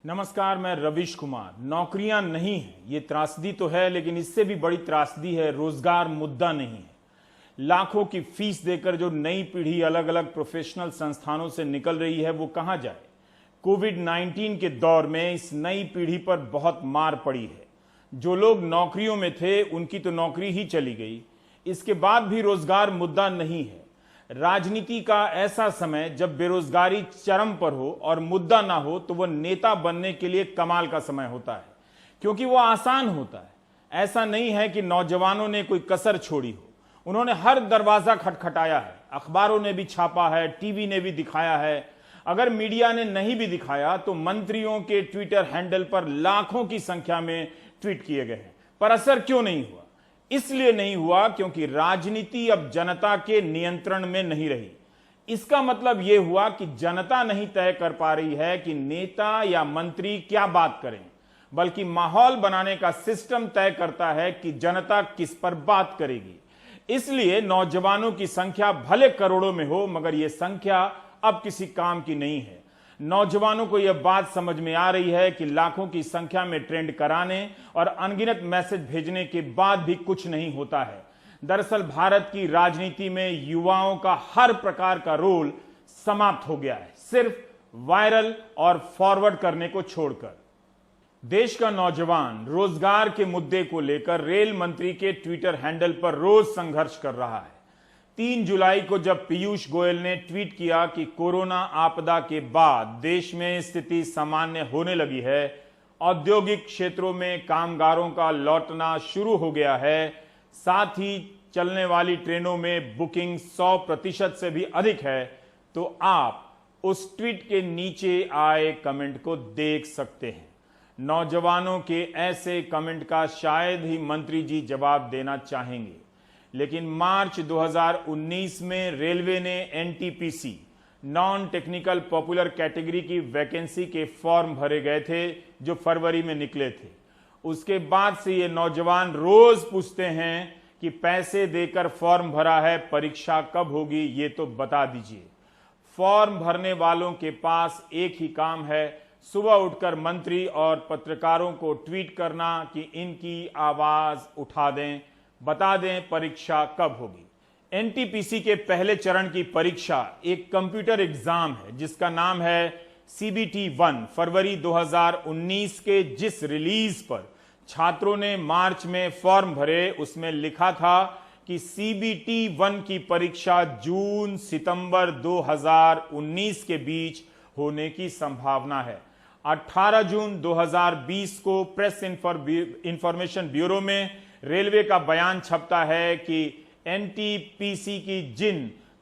नमस्कार, मैं रविश कुमार। नौकरियां नहीं है ये त्रासदी तो है, लेकिन इससे भी बड़ी त्रासदी है रोजगार मुद्दा नहीं है। लाखों की फीस देकर जो नई पीढ़ी अलग अलग प्रोफेशनल संस्थानों से निकल रही है वो कहां जाए। कोविड-19 के दौर में इस नई पीढ़ी पर बहुत मार पड़ी है। जो लोग नौकरियों में थे उनकी तो नौकरी ही चली गई। इसके बाद भी रोजगार मुद्दा नहीं है। राजनीति का ऐसा समय जब बेरोजगारी चरम पर हो और मुद्दा ना हो तो वह नेता बनने के लिए कमाल का समय होता है, क्योंकि वह आसान होता है। ऐसा नहीं है कि नौजवानों ने कोई कसर छोड़ी हो, उन्होंने हर दरवाजा खटखटाया है। अखबारों ने भी छापा है, टीवी ने भी दिखाया है। अगर मीडिया ने नहीं भी दिखाया तो मंत्रियों के ट्विटर हैंडल पर लाखों की संख्या में ट्वीट किए गए हैं। पर असर क्यों नहीं हुआ? इसलिए नहीं हुआ क्योंकि राजनीति अब जनता के नियंत्रण में नहीं रही। इसका मतलब यह हुआ कि जनता नहीं तय कर पा रही है कि नेता या मंत्री क्या बात करें, बल्कि माहौल बनाने का सिस्टम तय करता है कि जनता किस पर बात करेगी। इसलिए नौजवानों की संख्या भले करोड़ों में हो, मगर यह संख्या अब किसी काम की नहीं है। नौजवानों को यह बात समझ में आ रही है कि लाखों की संख्या में ट्रेंड कराने और अनगिनत मैसेज भेजने के बाद भी कुछ नहीं होता है। दरअसल भारत की राजनीति में युवाओं का हर प्रकार का रोल समाप्त हो गया है, सिर्फ वायरल और फॉरवर्ड करने को छोड़कर। देश का नौजवान रोजगार के मुद्दे को लेकर रेल मंत्री के ट्विटर हैंडल पर रोज संघर्ष कर रहा है। 3 जुलाई को जब पीयूष गोयल ने ट्वीट किया कि कोरोना आपदा के बाद देश में स्थिति सामान्य होने लगी है, औद्योगिक क्षेत्रों में कामगारों का लौटना शुरू हो गया है, साथ ही चलने वाली ट्रेनों में बुकिंग 100% से भी अधिक है, तो आप उस ट्वीट के नीचे आए कमेंट को देख सकते हैं। नौजवानों के ऐसे कमेंट का शायद ही मंत्री जी जवाब देना चाहेंगे, लेकिन मार्च 2019 में रेलवे ने NTPC non technical popular category की वैकेंसी के फॉर्म भरे गए थे जो फरवरी में निकले थे। उसके बाद से ये नौजवान रोज पूछते हैं कि पैसे देकर फॉर्म भरा है, परीक्षा कब होगी, ये तो बता दीजिए। फॉर्म भरने वालों के पास एक ही काम है, सुबह उठकर मंत्री और पत्रकारों को ट्वीट करना कि इनकी आवाज उठा दें, बता दें परीक्षा कब होगी। एनटीपीसी के पहले चरण की परीक्षा एक कंप्यूटर एग्जाम है जिसका नाम है CBT-1। फरवरी 2019 के जिस रिलीज पर छात्रों ने मार्च में फॉर्म भरे, उसमें लिखा था कि CBT-1 की परीक्षा जून सितंबर 2019 के बीच होने की संभावना है। 18 जून 2020 को प्रेस इंफॉर्मेशन ब्यूरो में रेलवे का बयान छपता है कि एनटीपीसी की जिन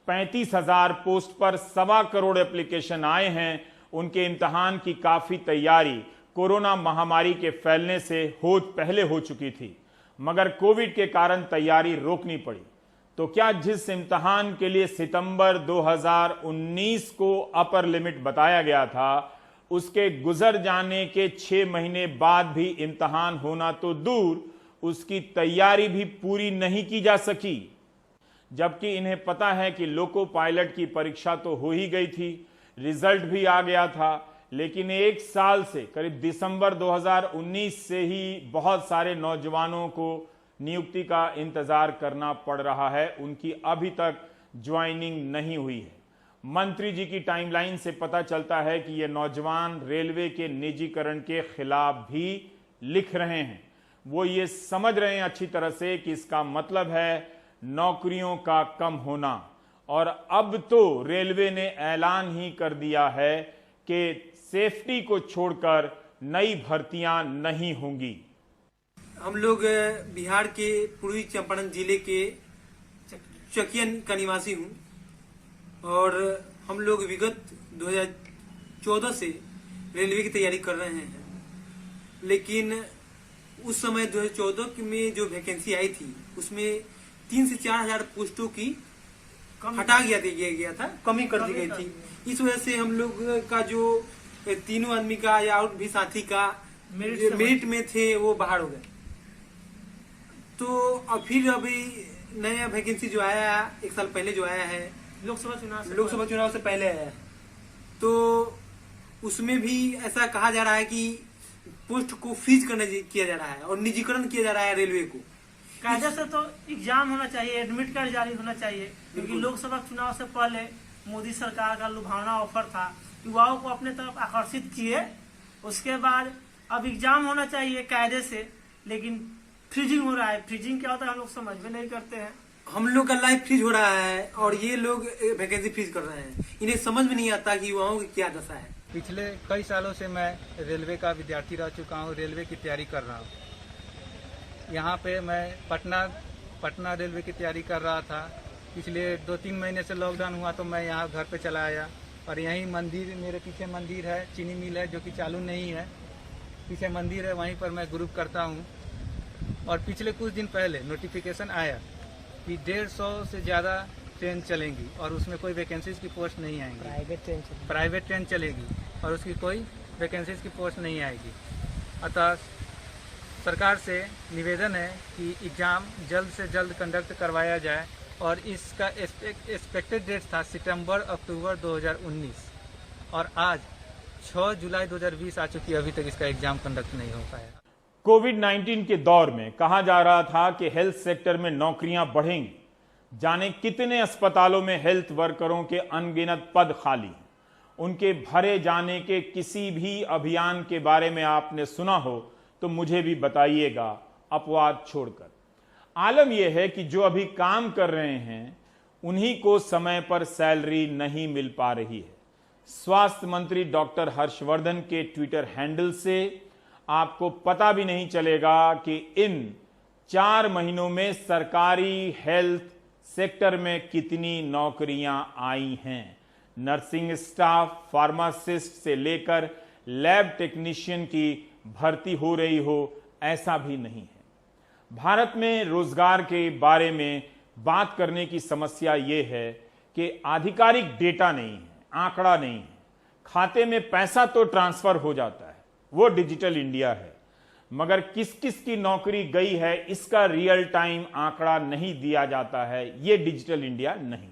35,000 पोस्ट पर 1.25 करोड़ एप्लीकेशन आए हैं, उनके इम्तिहान की काफी तैयारी कोरोना महामारी के फैलने से पहले हो चुकी थी, मगर कोविड के कारण तैयारी रोकनी पड़ी। तो क्या जिस इम्तिहान के लिए सितंबर 2019 को अपर लिमिट बताया गया था, उसके गुजर जाने के 6 महीने बाद भी इम्तिहान होना तो दूर, उसकी तैयारी भी पूरी नहीं की जा सकी। जबकि इन्हें पता है कि लोको पायलट की परीक्षा तो हो ही गई थी, रिजल्ट भी आ गया था, लेकिन 1 साल से करीब दिसंबर 2019 से ही बहुत सारे नौजवानों को नियुक्ति का इंतजार करना पड़ रहा है। उनकी अभी तक ज्वाइनिंग नहीं हुई है। मंत्री जी की टाइमलाइन से पता चलता है कि ये नौजवान रेलवे के निजीकरण के खिलाफ भी लिख रहे हैं। वो ये समझ रहे हैं अच्छी तरह से कि इसका मतलब है नौकरियों का कम होना। और अब तो रेलवे ने ऐलान ही कर दिया है कि सेफ्टी को छोड़कर नई भर्तियां नहीं होंगी। हम लोग बिहार के पूर्वी चंपारण जिले के चकियन का निवासी हूँ और हम लोग विगत 2014 से रेलवे की तैयारी कर रहे हैं। लेकिन उस समय 2014 में जो वैकेंसी आई थी उसमें 3 से 4 हजार पोस्टों की हटा दिया गया था, कमी कर दी गई थी। इस वजह से हम लोग का जो 3 आदमी का या और भी साथी का मेरिट में थे वो बाहर हो गए। तो फिर अभी नया वैकेंसी जो आया 1 साल पहले जो आया है, लोकसभा चुनाव से पहले आया है, तो उसमें भी ऐसा कहा जा रहा है कि पोस्ट को फ्रीज किया जा रहा है और निजीकरण किया जा रहा है रेलवे को। कायदे से तो एग्जाम होना चाहिए, एडमिट कार्ड जारी होना चाहिए, क्योंकि लोकसभा चुनाव से पहले मोदी सरकार का लुभावना ऑफर था, युवाओं को अपने तरफ आकर्षित किए। उसके बाद अब एग्जाम होना चाहिए कायदे से, लेकिन फ्रीजिंग हो रहा है। फ्रीजिंग क्या होता है हम लोग समझ में नहीं करते हैं। हम लोग का लाइफ फ्रीज हो रहा है और ये लोग वैकेंसी फ्रीज कर रहे हैं। इन्हें समझ में नहीं आता कि युवाओं की क्या दशा है। पिछले कई सालों से मैं रेलवे का विद्यार्थी रह चुका हूँ, रेलवे की तैयारी कर रहा हूँ। यहाँ पे मैं पटना रेलवे की तैयारी कर रहा था। पिछले 2-3 महीने से लॉकडाउन हुआ तो मैं यहाँ घर पे चला आया और यहीं मंदिर, मेरे पीछे मंदिर है, चीनी मिल है जो कि चालू नहीं है, पीछे मंदिर है, वहीं पर मैं ग्रुप करता हूँ। और पिछले कुछ दिन पहले नोटिफिकेशन आया कि 150 से ज़्यादा ट्रेन चलेंगी और उसमें कोई वैकेंसीज की पोस्ट नहीं आएंगी। प्राइवेट ट्रेन चलेगी और उसकी कोई वैकेंसीज की पोस्ट नहीं आएगी। अतः सरकार से निवेदन है कि एग्ज़ाम जल्द से जल्द कंडक्ट करवाया जाए और इसका एक्सपेक्टेड डेट था सितंबर-अक्टूबर 2019 और आज 6 जुलाई 2020 आ चुकी है, अभी तक इसका एग्ज़ाम कंडक्ट नहीं हो पाया। कोविड-19 के दौर में कहा जा रहा था कि हेल्थ सेक्टर में नौकरियां बढ़ेंगी। जाने कितने अस्पतालों में हेल्थ वर्करों के अनगिनत पद खाली हैं। उनके भरे जाने के किसी भी अभियान के बारे में आपने सुना हो तो मुझे भी बताइएगा, अपवाद छोड़कर। आलम यह है कि जो अभी काम कर रहे हैं उन्हीं को समय पर सैलरी नहीं मिल पा रही है। स्वास्थ्य मंत्री डॉक्टर हर्षवर्धन के ट्विटर हैंडल से आपको पता भी नहीं चलेगा कि इन 4 महीनों में सरकारी हेल्थ सेक्टर में कितनी नौकरियां आई हैं। नर्सिंग स्टाफ, फार्मासिस्ट से लेकर लैब टेक्नीशियन की भर्ती हो रही हो, ऐसा भी नहीं है। भारत में रोजगार के बारे में बात करने की समस्या यह है कि आधिकारिक डेटा नहीं है, आंकड़ा नहीं है। खाते में पैसा तो ट्रांसफर हो जाता है, वो डिजिटल इंडिया है, मगर किस किस की नौकरी गई है इसका रियल टाइम आंकड़ा नहीं दिया जाता है। ये डिजिटल इंडिया नहीं।